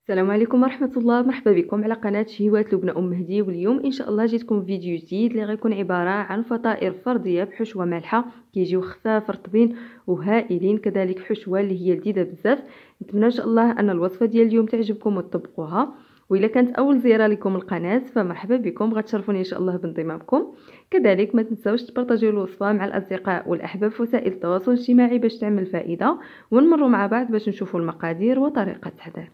السلام عليكم ورحمة الله. مرحبا بكم على قناة شهيوات لبنى أم مهدي. واليوم إن شاء الله جيتكم فيديو جديد اللي غيكون عبارة عن فطائر فردية بحشوة مالحة، كيجيو خفاف رطبين وهائلين، كذلك حشوة اللي هي لذيذة بزاف. نتمنى إن شاء الله أن الوصفة ديال اليوم تعجبكم وتطبقوها. وإلا كانت أول زيارة لكم القناة فمرحبا بكم، غتشرفوني إن شاء الله بانضمامكم. كذلك ما تنساوش تبارطاجيو الوصفة مع الأصدقاء والأحباب في وسائل التواصل الاجتماعي باش تعمل فائدة، ونمروا مع بعض باش نشوفوا المقادير وطريقة التحضير.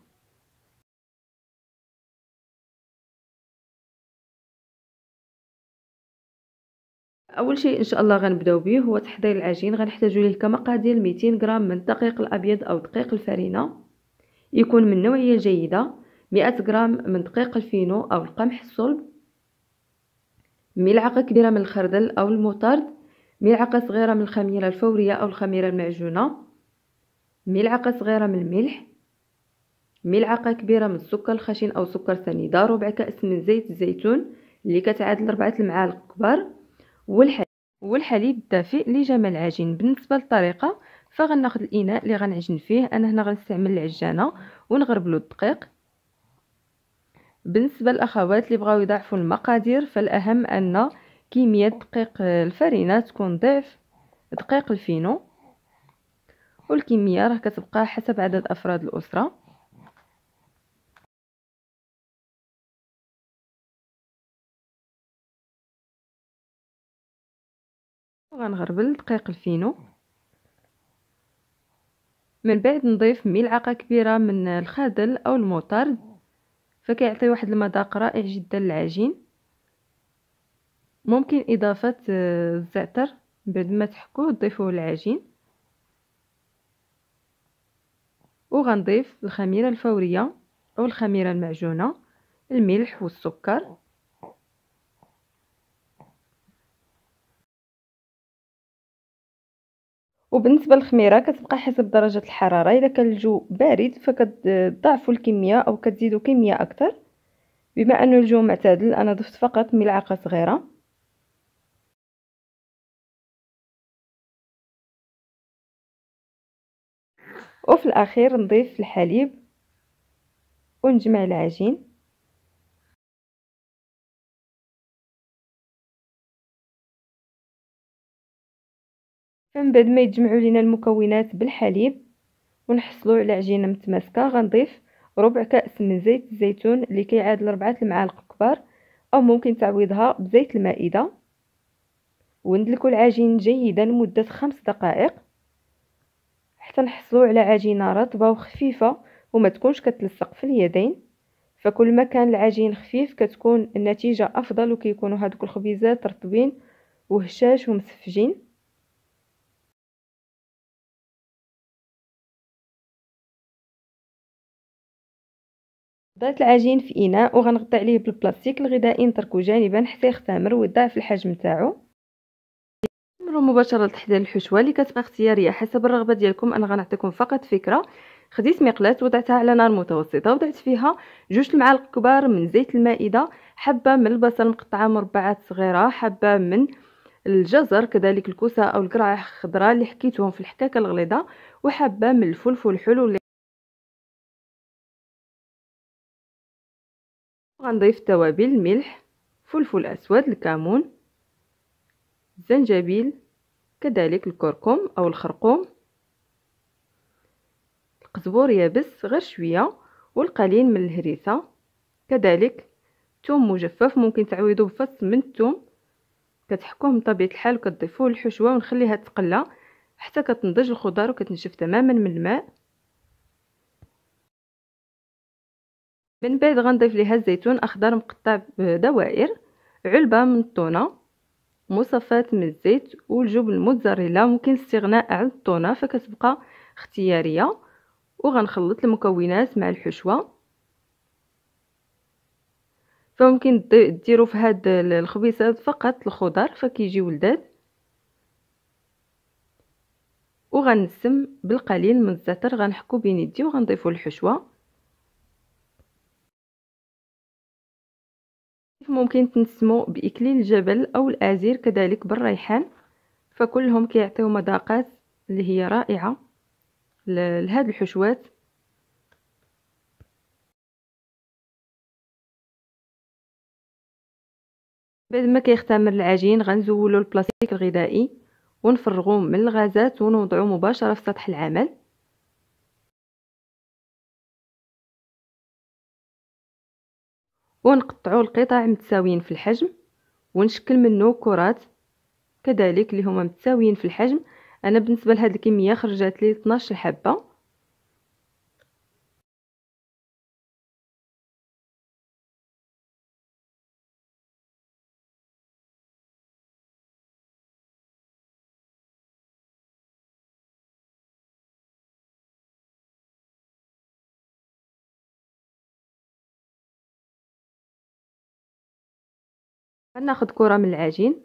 اول شيء ان شاء الله غنبداو به هو تحضير العجين. غنحتاجوا ليه كمقادير 200 غرام من الدقيق الابيض او دقيق الفرينه يكون من نوعيه جيده، 100 غرام من دقيق الفينو او القمح الصلب، ملعقه كبيره من الخردل او المطرد، ملعقه صغيره من الخميره الفوريه او الخميره المعجونه، ملعقه صغيره من الملح، ملعقه كبيره من السكر الخشن او سكر سنيده، ربع كأس من زيت الزيتون اللي كتعادل 4 المعالق كبار، والحليب الدافئ لجمع العجين. بالنسبه للطريقه فغناخذ الاناء اللي غنعجن فيه، انا هنا غنستعمل العجانه ونغربلو الدقيق. بالنسبه للاخوات اللي بغاو يضاعفوا المقادير فالاهم ان كميه دقيق الفرينه تكون ضعف دقيق الفينو، والكميه راه كتبقى حسب عدد افراد الاسره. وغنغربل دقيق الفينو، من بعد نضيف ملعقه كبيره من الخردل او المطرد، فكيعطي واحد المذاق رائع جدا للعجين. ممكن اضافه الزعتر بعد ما تحكوه تضيفوه للعجين. وغنضيف الخميره الفوريه او الخميره المعجونه، الملح والسكر. وبالنسبه للخميره كتبقى حسب درجه الحراره، اذا كان الجو بارد فكتضاعفوا الكميه او كتزيدوا كميه اكثر. بما ان الجو معتدل انا ضفت فقط ملعقه صغيره. وفي الاخير نضيف الحليب ونجمع العجين. فمن بعد ما يتجمعوا لنا المكونات بالحليب ونحصلوا على عجينه متماسكه، غنضيف ربع كأس من زيت الزيتون اللي كيعادل 4 المعالق كبار، او ممكن تعويضها بزيت المائده. وندلكوا العجين جيدا لمده 5 دقائق حتى نحصلوا على عجينه رطبه وخفيفه وما تكونش كتلصق في اليدين. فكل ما كان العجين خفيف كتكون النتيجه افضل، وكيكونوا هذوك الخبيزات رطبين وهشاش ومسفجين. ضعت العجين في اناء وغنغطي عليه بالبلاستيك الغذائي، نتركه جانبا حتى يختمر ويضاعف الحجم تاعو. نمروا مباشره لتحضير الحشوه اللي كتبقى اختياريه حسب الرغبه ديالكم. انا غنعطيكم فقط فكره. خديت مقلاة وضعتها على نار متوسطه، وضعت فيها 2 المعالق كبار من زيت المائده، حبه من البصل مقطعه مربعات صغيره، حبه من الجزر، كذلك الكوسه او القرعه الخضراء اللي حكيتهم في الحكاكه الغليظه، وحبه من الفلفل الحلو اللي غنضيف التوابل: الملح، فلفل اسود، الكمون، الزنجبيل، كذلك الكركم او الخرقوم، القزبور يابس غير شويه، والقليل من الهريسه، كذلك ثوم مجفف ممكن تعويضوه بفص من الثوم. كتحكوه من طبيعه الحال وكتضيفوه للحشوه ونخليها تقلى حتى كتنضج الخضر وكتنشف تماما من الماء. من بعد غنضيف ليها الزيتون اخضر مقطع بدوائر، علبه من التونه، مصفاة من الزيت، والجبن الموتزاريلا. ممكن الاستغناء عن التونه فكتبقى اختياريه. وغنخلط المكونات مع الحشوه. فممكن ديروا في هاد الخبيزات فقط الخضر فكيجيو لذاذ. وغنسم بالقليل من الزعتر، غنحكو بين يدي وغنضيفو الحشوه. ممكن تنسمو باكليل الجبل او الازير، كذلك بالريحان، فكلهم كيعطيو مذاقات اللي هي رائعه لهاد الحشوات. بعد ما كيختمر العجين غنزولو البلاستيك الغذائي ونفرغوه من الغازات ونوضعوه مباشرة في سطح العمل. ونقطعوا القطع متساويين في الحجم ونشكل منه كرات كذلك اللي هما متساويين في الحجم. انا بالنسبه لهاد الكميه خرجت لي 12 حبه. غناخذ كره من العجين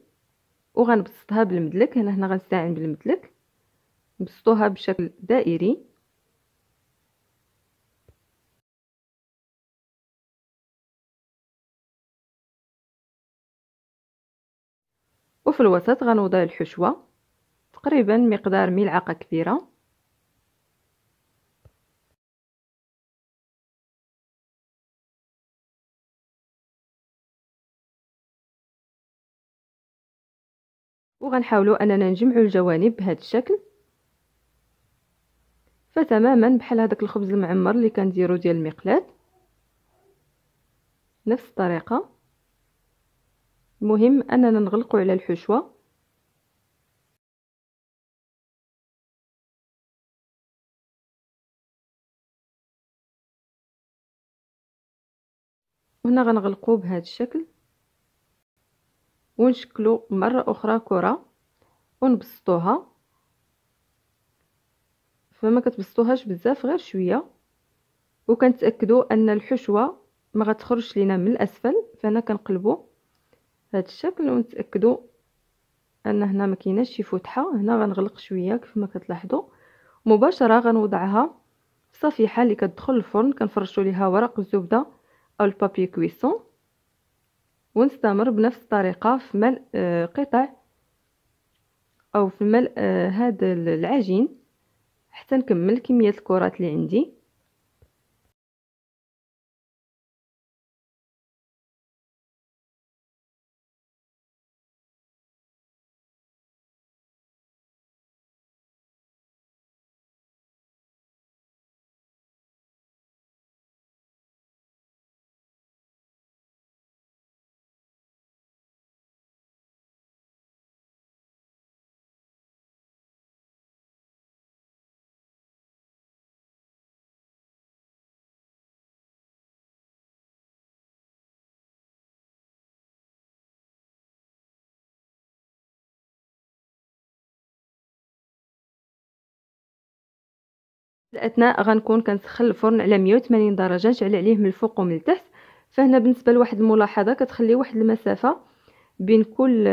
وغنبسطها بالمدلك. هنا غنستعين بالمدلك، نبسطوها بشكل دائري. وفي الوسط غنوضع الحشوه تقريبا مقدار ملعقه كبيره. وغنحاولوا اننا نجمعوا الجوانب بهذا الشكل، فتماما بحال هذاك الخبز المعمر اللي كنديروا ديال المقلاه، نفس الطريقه. المهم اننا نغلقوا على الحشوه وهنا غنغلقوه بهذا الشكل ونشكلوا مره اخرى كره ونبسطوها. فما كتبسطوهاش بزاف، غير شويه، وكنتاكدوا ان الحشوه ما غتخرجش لينا من الاسفل. فانا كنقلبوا بهذا الشكل ونتاكدوا ان هنا ما كايناش شي فتحه. هنا غنغلق شويه كيف ما كتلاحظوا. مباشره غنوضعها في صفيحه اللي كتدخل الفرن، كنفرشوا ليها ورق الزبده او البابي كويسون، ونستمر بنفس الطريقه في ملء قطع او في ملء هذا العجين حتى نكمل كميه الكرات اللي عندي. في الاثناء غنكون كنسخن الفرن على 180 درجه، نشعل عليه من الفوق ومن التحت. فهنا بالنسبه لواحد الملاحظه، كتخلي واحد المسافه بين كل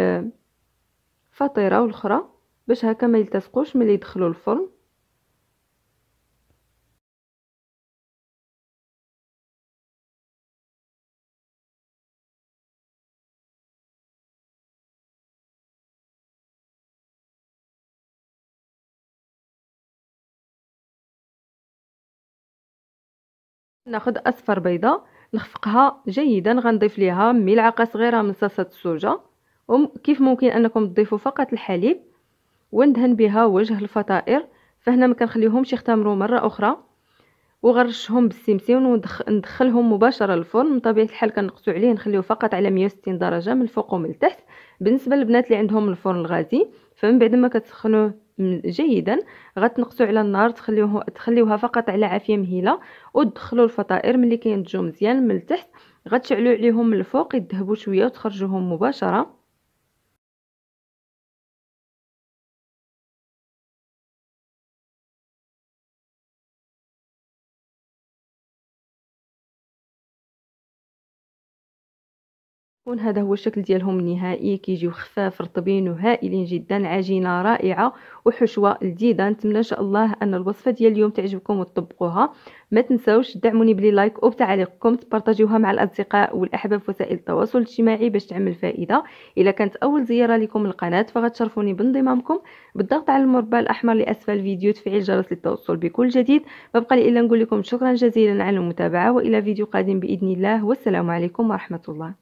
فطيره والاخرى باش هكا ما يلتصقوش ملي يدخلوا الفرن. ناخذ اصفر بيضه نخفقها جيدا، غنضيف ليها ملعقه صغيره من صلصه الصوجا، وكيف ممكن انكم تضيفوا فقط الحليب، وندهن بها وجه الفطائر. فهنا ما كنخليهمش يختمروا مره اخرى، وغرشهم بالسمسم وندخلهم مباشره للفرن. من طبيعه الحال كنقصوا عليه، نخليوه فقط على 160 درجه من الفوق ومن التحت. بالنسبه للبنات اللي عندهم الفرن الغازي، فمن بعد ما كتسخنوه جيدا غتنقصوا على النار، تخليوها فقط على عافيه مهيله، وتدخلوا الفطائر ملي كينضجوا مزيان من التحت. غتشعلوا عليهم من الفوق يذهبوا شويه وتخرجوهم مباشره. هذا هو الشكل ديالهم النهائي، كيجيو خفاف رطبين وهائلين جدا، عجينه رائعه وحشوه لذيذه. نتمنى ان شاء الله ان الوصفه ديال اليوم تعجبكم وتطبقوها. ما تنساوش دعموني بلي لايك وبتعليقكم، تبارطاجيوها مع الاصدقاء والاحباب في وسائل التواصل الاجتماعي باش تعمل فائده. الا كانت اول زياره لكم للقناه فغتشرفوني بانضمامكم بالضغط على المربع الاحمر لاسفل الفيديو، تفعيل الجرس للتوصل بكل جديد. ما بقى لي الا نقول لكم شكرا جزيلا على المتابعه، والى فيديو قادم باذن الله، والسلام عليكم ورحمه الله.